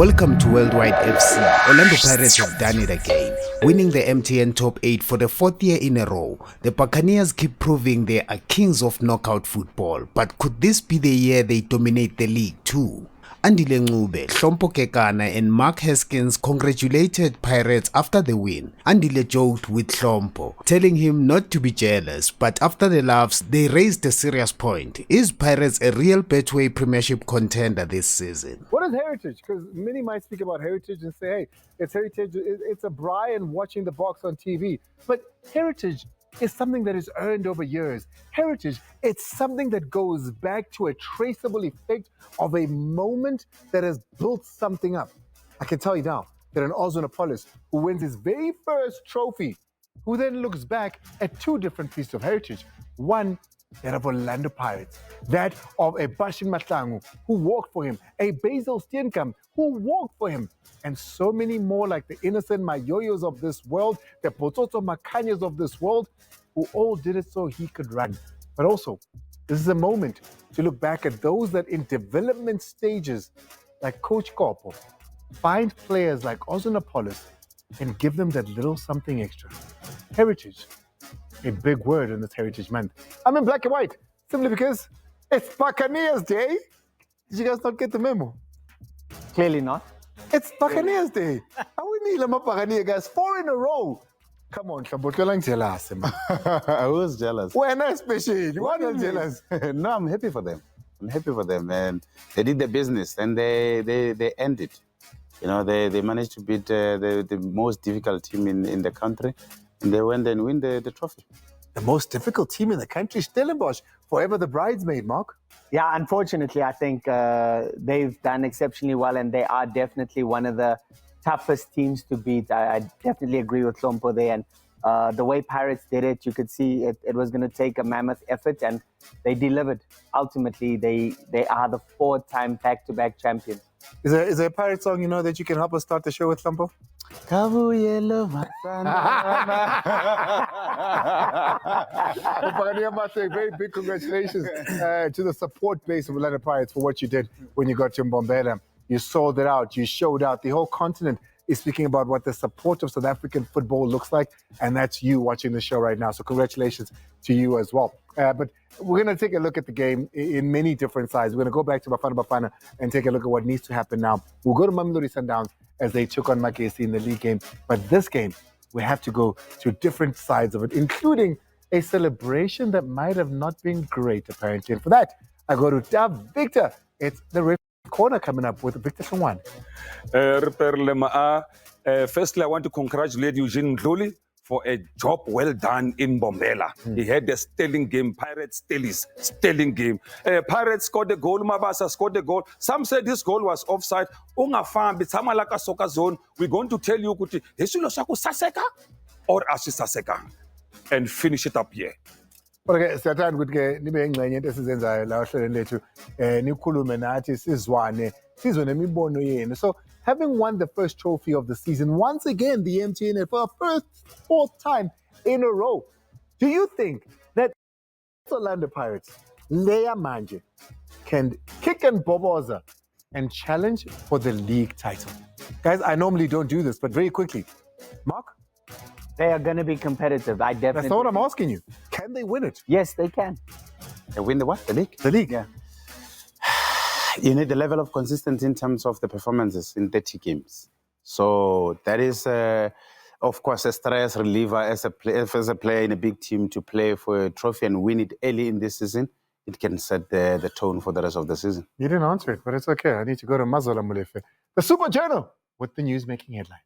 Welcome to Worldwide FC. Orlando Pirates have done it again, winning the MTN Top 8 for the fourth year in a row. The Buccaneers keep proving they are kings of knockout football, but could this be the year they dominate the league too? Andile, Ncube, Hlompho and Mark Haskins congratulated Pirates after the win. Andile joked with Hlompho, telling him not to be jealous, but after the laughs, they raised a serious point. Is Pirates a real Betway Premiership contender this season? What is heritage? Because many might speak about heritage and say, hey, it's heritage, it's a Brian watching the box on TV. But heritage is something that is earned over years. Heritage, it's something that goes back to a traceable effect of a moment that has built something up. I can tell you now that an Ozonopolis who wins his very first trophy, who then looks back at two different pieces of heritage. One, that of Orlando Pirates, that of a Bashin Matlangu who walked for him, a Basil Steenkamp who walked for him, and so many more like the innocent Mayoyos of this world, the Pototo Makanyas of this world, who all did it so he could run. But also, this is a moment to look back at those that in development stages, like Coach Kopo, find players like Ozonopolis and give them that little something extra. Heritage. A big word in this Heritage Month. I'm in black and white, simply because it's Buccaneers Day. Did you guys not get the memo? Clearly not. It's Buccaneers Day. How we need Buccaneers, guys? 4 in a row. Come on, Hlompho, jealous. I was jealous. When especially, why are you jealous? No, I'm happy for them. I'm happy for them, and they did the business, and they ended. You know, they managed to beat the most difficult team in the country. And they went and win the trophy. The most difficult team in the country, Stellenbosch, forever the bridesmaid, Mark. Yeah, unfortunately, I think they've done exceptionally well, and they are definitely one of the toughest teams to beat. I definitely agree with Hlompho there. And the way Pirates did it, you could see it was going to take a mammoth effort, and they delivered. Ultimately, they are the 4-time back-to-back champions. Is there a Pirate song, that you can help us start the show with, Hlompho? Very big congratulations to the support base of Orlando Pirates for what you did when you got to Mbombela. You sold it out, you showed out. The whole continent is speaking about what the support of South African football looks like, and that's you watching the show right now. So congratulations to you as well. But we're going to take a look at the game in many different sides. We're going to go back to Bafana and take a look at what needs to happen now. We'll go to Mamelodi Sundowns as they took on Makesi in the league game. But this game, we have to go to different sides of it, including a celebration that might have not been great, apparently. And for that, I go to Dav Victor. It's the Red Corner coming up with Victor Songwan. Firstly, I want to congratulate Eugene Ndluli for a job well done in Mbombela. He had a sterling game. Pirates sterling game. Pirates scored a goal. Mabasa scored a goal. Some said this goal was offside. Ungafambi tsamalaka soccer zone. We're going to tell you kuti hesilo shaku saseka or asisaseka and finish it up here. Okay, siyathanda ukuthi-ke nibe yingxenye into esizenzayo la ohlelweni lethu nikhulume nathi sizwe nemibono yenu. So having won the first trophy of the season, once again the MTN for the fourth time in a row, do you think that Orlando Pirates, Leia Manje, can kick and boboza and challenge for the league title? Guys, I normally don't do this, but very quickly. Mark? They are going to be competitive. That's not what I'm asking you. Can they win it? Yes, they can. They win the what? The league? The league, yeah. You need the level of consistency in terms of the performances in 30 games. So that is, of course, a stress reliever as a player in a big team to play for a trophy and win it early in this season. It can set the tone for the rest of the season. You didn't answer it, but it's okay. I need to go to Mazola Mulefe. The Super Journal with the news making headlines.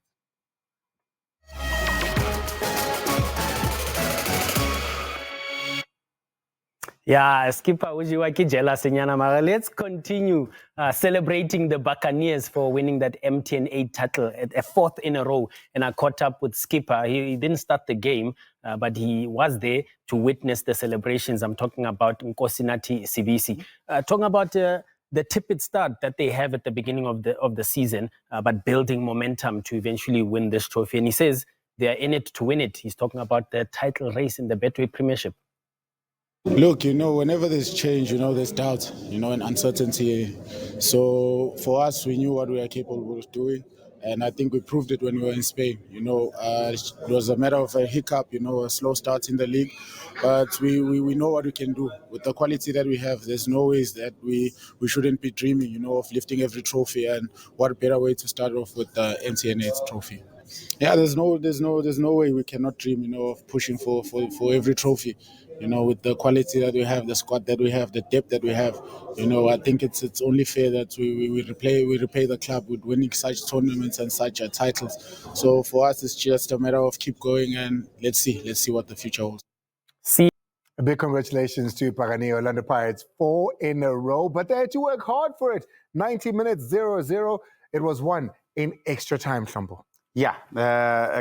Yeah, Skipper Ujiwaki jealous, Mara. Let's continue celebrating the Buccaneers for winning that MTN 8 title, a fourth in a row. And I caught up with Skipper. He didn't start the game, but he was there to witness the celebrations. I'm talking about Nkosinati Sibisi. Talking about the tepid start that they have at the beginning of the season, but building momentum to eventually win this trophy. And he says they are in it to win it. He's talking about the title race in the Betway Premiership. Look, whenever there's change, there's doubt, and uncertainty. So for us, we knew what we were capable of doing. And I think we proved it when we were in Spain. It was a matter of a hiccup, a slow start in the league. But we know what we can do. With the quality that we have, there's no ways that we shouldn't be dreaming, of lifting every trophy. And what better way to start off with the MTN 8 trophy. Yeah, there's no way we cannot dream, of pushing for every trophy. With the quality that we have, the squad that we have, the depth that we have, I think it's only fair that we repay the club with winning such tournaments and such titles. So for us, it's just a matter of keep going and let's see what the future holds. See. A big congratulations to Pakani Orlando Pirates, 4 in a row, but they had to work hard for it. 90 minutes, 0-0. It was won in extra time, Hlompho. Yeah,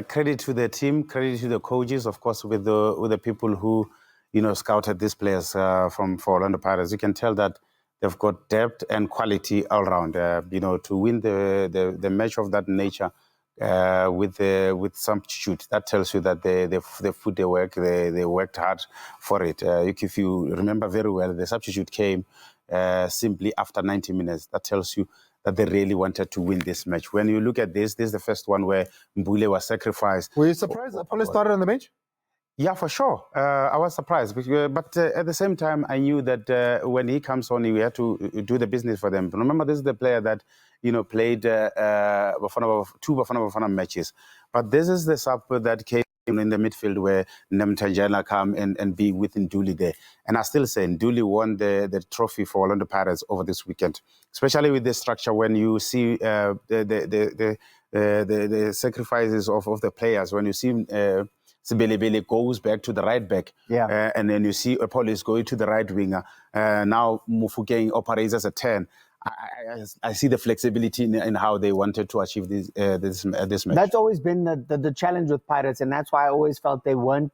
credit to the team, credit to the coaches, of course, with the people who, scouted these players for Orlando Pirates. You can tell that they've got depth and quality all around. To win the match of that nature with substitute, that tells you that they put their work, they worked hard for it. If you remember very well, the substitute came simply after 90 minutes. That tells you that they really wanted to win this match. When you look at this is the first one where Mbule was sacrificed. Were you surprised Apollo started on the bench? Yeah, for sure. I was surprised. But at the same time, I knew that when he comes on, we had to do the business for them. Remember, this is the player that, played two Bafana Bafana matches. But this is the sub that came in the midfield where Nemtajana come and be with Andile there. And I still say Andile won the trophy for Orlando Pirates over this weekend, especially with the structure when you see the sacrifices of the players. When you see Sibelebele goes back to the right back, and then you see Apollo going to the right winger. Now Mufukeng operates as a 10. I see the flexibility in how they wanted to achieve this match. That's always been the challenge with Pirates, and that's why I always felt they weren't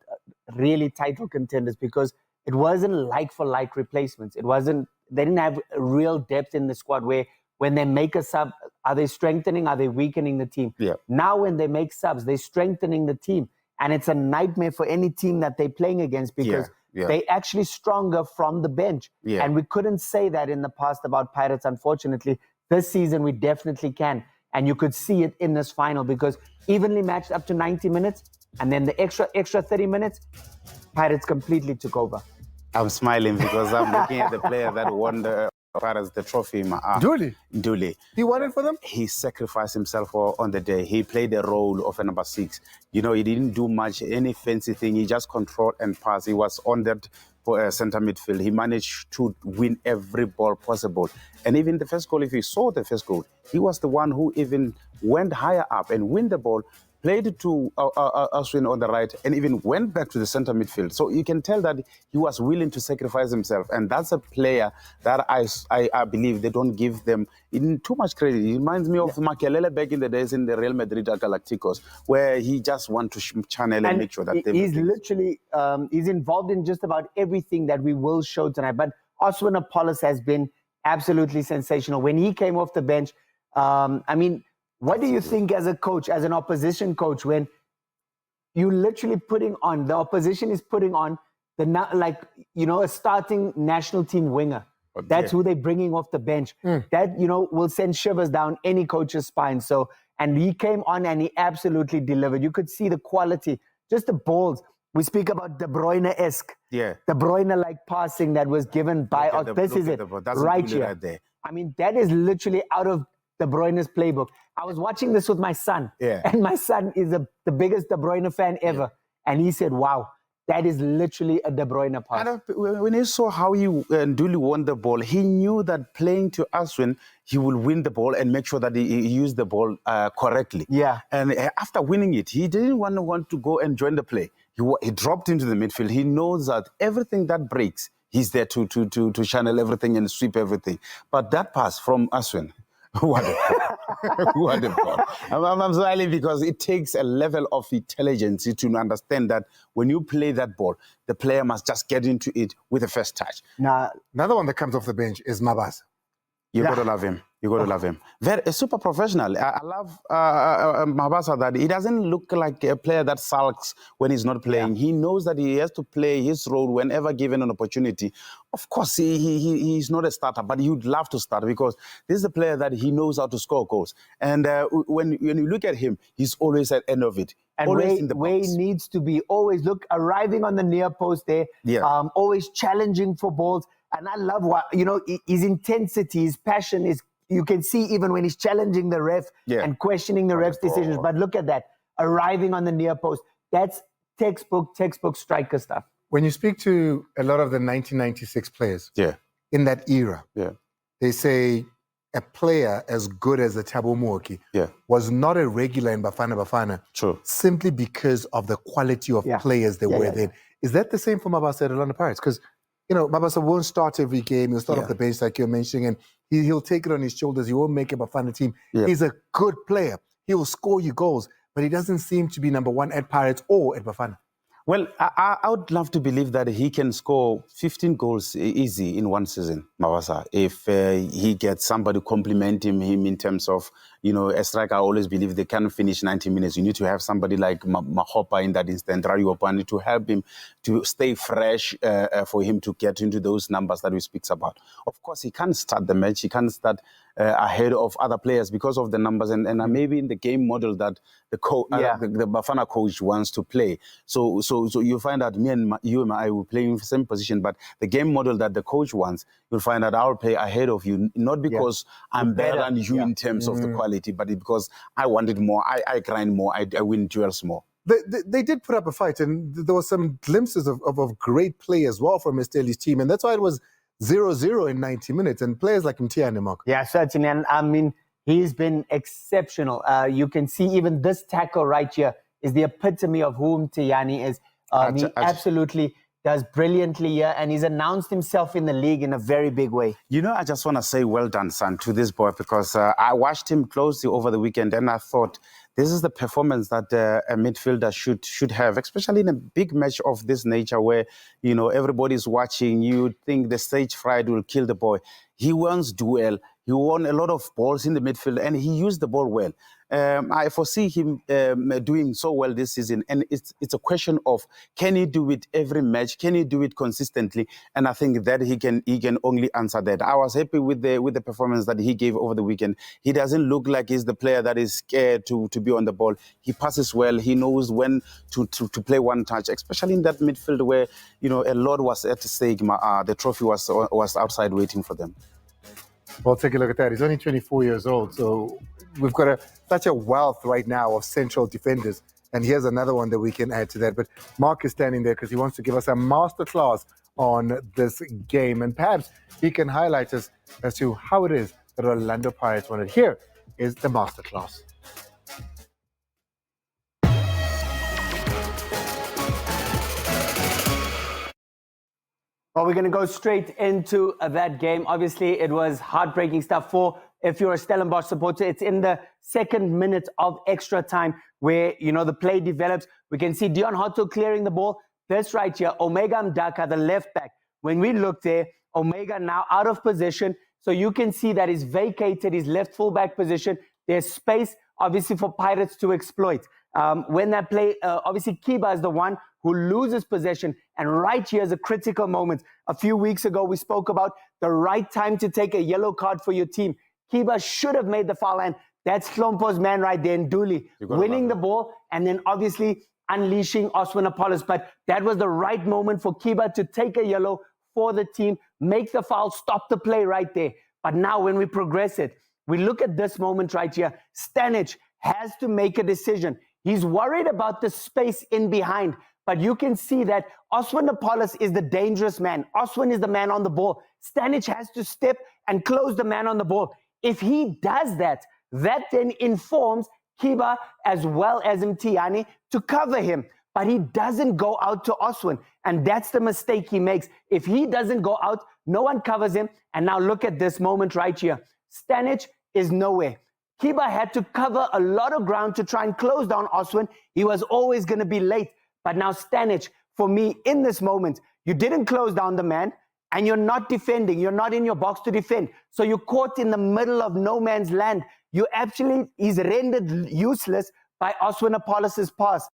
really title contenders, because it wasn't like-for-like replacements. They didn't have real depth in the squad where when they make a sub, are they strengthening, are they weakening the team? Yeah. Now when they make subs, they're strengthening the team. And it's a nightmare for any team that they're playing against, because they're actually stronger from the bench. Yeah. And we couldn't say that in the past about Pirates, unfortunately. This season, we definitely can. And you could see it in this final, because evenly matched up to 90 minutes, and then the extra 30 minutes, Pirates completely took over. I'm smiling because I'm looking at the player that won the Pirates the trophy. Andile. He won it for them? He sacrificed himself on the day. He played the role of a number 6. He didn't do much, any fancy thing. He just controlled and passed. He was on that center midfield. He managed to win every ball possible. And even the first goal, if you saw the first goal, he was the one who even went higher up and win the ball, played it to Aswin on the right, and even went back to the center midfield. So you can tell that he was willing to sacrifice himself. And that's a player that I believe they don't give them too much credit. It reminds me of Makelele back in the days in the Real Madrid Galacticos, where he just wants to channel and make sure that he's literally he's involved in just about everything that we will show tonight. But Aswin Apollos has been absolutely sensational. When he came off the bench, what do you think as a coach, as an opposition coach, when you literally the opposition is putting on a starting national team winger? That's who they're bringing off the bench. That, will send shivers down any coach's spine. And he came on and he absolutely delivered. You could see the quality, just the balls. We speak about De Bruyne-esque. Yeah. De Bruyne-like passing that was given by, this is it, right here. Right there. That is literally out of De Bruyne's playbook. I was watching this with my son, and my son is the biggest De Bruyne fan ever. And he said, wow, that is literally a De Bruyne pass. And when he saw how Andile won the ball, he knew that playing to Aswin, he will win the ball and make sure that he used the ball correctly. Yeah. And after winning it, he didn't want to go and join the play. He dropped into the midfield. He knows that everything that breaks, he's there to channel everything and sweep everything. But that pass from Aswin, what a ball. I'm smiling because it takes a level of intelligence to understand that when you play that ball, the player must just get into it with the first touch. Now, another one that comes off the bench is Mabasa. You got to love him. You got to love him. Very super professional. I love Mabasa that he doesn't look like a player that sulks when he's not playing. He knows that he has to play his role whenever given an opportunity. Of course, he's not a starter, but he would love to start because this is a player that he knows how to score goals. And when you look at him, he's always at the end of it. And always in the where he box. needs to be, always look, arriving on the near post there, always challenging for balls. And I love what, his intensity, his passion is, you can see even when he's challenging the ref and questioning the ref's decisions. But look at that, arriving on the near post. That's textbook striker stuff. When you speak to a lot of the 1996 players in that era, they say a player as good as a Thabo Mooki was not a regular in Bafana Bafana simply because of the quality of players they were then. Is that the same for Mabasa at Orlando Pirates? Because, Mabasa won't start every game. He'll start off the bench like you're mentioning, and he'll take it on his shoulders. He won't make a Bafana team. He's a good player. He will score you goals, but he doesn't seem to be number one at Pirates or at Bafana. Well, I would love to believe that he can score 15 goals easy in one season, Mabasa, if he gets somebody complimenting him in terms of, a striker. I always believe they can't finish 90 minutes. You need to have somebody like Mahopa in that instant, Rayopani, to help him to stay fresh for him to get into those numbers that we speak about. Of course, he can't start the match. He can't start ahead of other players because of the numbers and maybe in the game model that the Bafana coach wants to play. So you find that you and I will play in the same position, but the game model that the coach wants, you'll find that I'll play ahead of you, not because I'm better than you in terms of the quality, but because I wanted more, I grind more, I win duels more. They did put up a fight, and there were some glimpses of great play as well from Esteli's team, and that's why it was 0-0 in 90 minutes, and players like MTN, Mark. Yeah, certainly, and I mean, he's been exceptional. You can see even this tackle right here is the epitome of who Mtiyani is. He absolutely does brilliantly here, and he's announced himself in the league in a very big way. I just want to say well done, son, to this boy, because I watched him closely over the weekend, and I thought this is the performance that a midfielder should have, especially in a big match of this nature where, everybody's watching. You think the stage fright will kill the boy. He wants duel. He won a lot of balls in the midfield, and he used the ball well. I foresee him doing so well this season, and it's a question of, can he do it every match? Can he do it consistently? And I think that he can only answer that. I was happy with the performance that he gave over the weekend. He doesn't look like he's the player that is scared to be on the ball. He passes well. He knows when to play one touch, especially in that midfield where a lot was at stake. The trophy was outside waiting for them. Well, take a look at that. He's only 24 years old, so we've got such a wealth right now of central defenders. And here's another one that we can add to that. But Mark is standing there because he wants to give us a masterclass on this game. And perhaps he can highlight us as to how it is that Orlando Pirates won it. Here is the masterclass. Well, we're going to go straight into that game. Obviously, it was heartbreaking stuff if you're a Stellenbosch supporter. It's in the second minute of extra time where, the play develops. We can see Dion Hotto clearing the ball. This right here, Omega Mdaka, the left back. When we look there, Omega now out of position. So you can see that he's vacated his left fullback position. There's space, obviously, for Pirates to exploit. When that play, obviously, Kiba is the one who loses possession. And right here is a critical moment. A few weeks ago, we spoke about the right time to take a yellow card for your team. Kiba should have made the foul line. That's Hlompho's man right there, Andile, winning the ball and then obviously unleashing Oswin Apollos. But that was the right moment for Kiba to take a yellow for the team, make the foul, stop the play right there. But now when we progress it, we look at this moment right here. Stanic has to make a decision. He's worried about the space in behind. But you can see that Oswin Apollos is the dangerous man. Oswin is the man on the ball. Stanic has to step and close the man on the ball. If he does that, that then informs Kiba as well as Mtiyani to cover him. But he doesn't go out to Oswin. And that's the mistake he makes. If he doesn't go out, no one covers him. And now look at this moment right here. Stanic is nowhere. Kiba had to cover a lot of ground to try and close down Oswin. He was always going to be late. But now Stanic, for me, in this moment, you didn't close down the man. and you're not defending. You're not in your box to defend. So you're caught in the middle of no man's land. He's rendered useless by Oswin-Apollos' pass.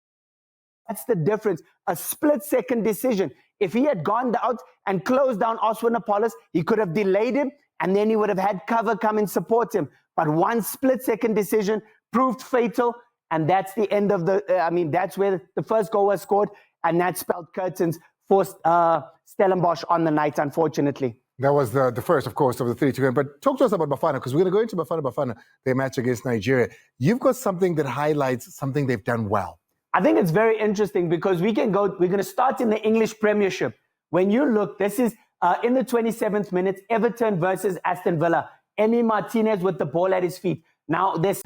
That's the difference. A split-second decision. If he had gone out and closed down Oswin-Apollos, he could have delayed him, and then he would have had cover come and support him. But one split-second decision proved fatal, and that's the end of that's where the first goal was scored, and that spelled curtains for Stellenbosch on the night, unfortunately. That was the first, of course, of the 3-2 game. But talk to us about Bafana, because we're going to go into Bafana, their match against Nigeria. You've got something that highlights something they've done well. I think it's very interesting because we're going to start in the English Premiership. When you look, this is in the 27th minute, Everton versus Aston Villa. Emi Martinez with the ball at his feet. Now, this